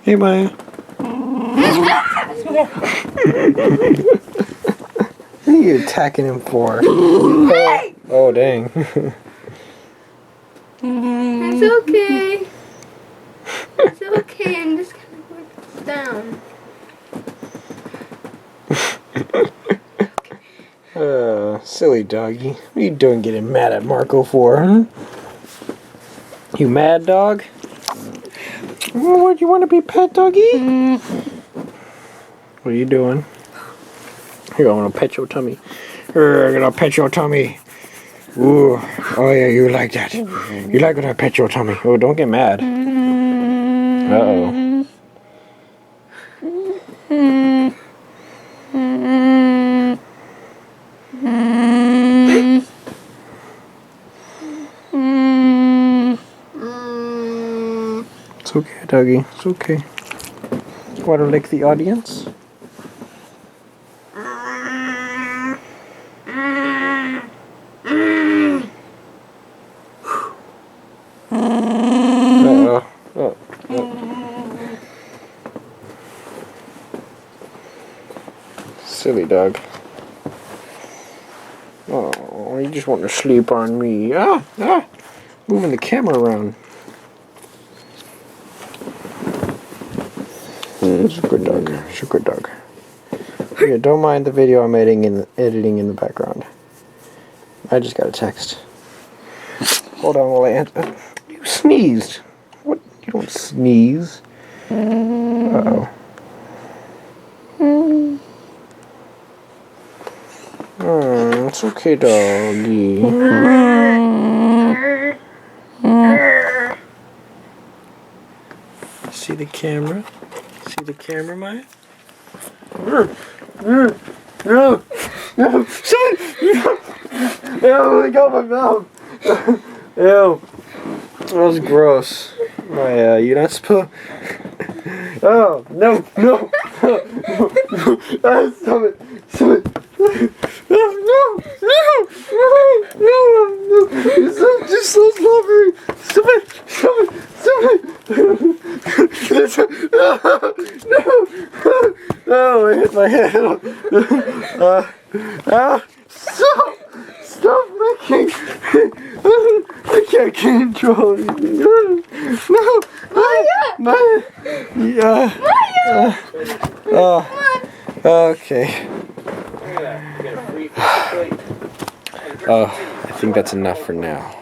Hey, Maya. What are you attacking him for? Oh, dang. It's okay. It's okay. I'm just gonna put this down. Silly doggy. What are you doing getting mad at Marco for, huh? You mad, dog? What, you want to be pet, doggy? What are you doing? Here, I'm gonna pet your tummy. Here, I'm gonna pet your tummy. Ooh. Oh, yeah, you like that. You like when I pet your tummy. Oh, don't get mad. Uh-oh. It's okay, doggy. It's okay. Want to lick the audience? Uh-oh. Oh. Silly dog. Oh, you just want to sleep on me. Moving the camera around. It's a good dog. It's a good dog. Yeah, don't mind the video I'm editing in the background. I just got a text. Hold on while I answer. You sneezed. What? You don't sneeze. Uh-oh. It's okay, doggy. See the camera? See the camera, Maya? No! No! Shut it! Ew, let go of my mouth! Ew. That was gross. Maya, you're not supposed... Oh, no, no! Stop it! Stop it! No! You're just so slippery! Stop it! Stop it! Stop it! No! Oh, I hit my head. Stop! Stop licking! I can't control anything. No! Maya! Yeah. Okay. Oh, I think that's enough for now.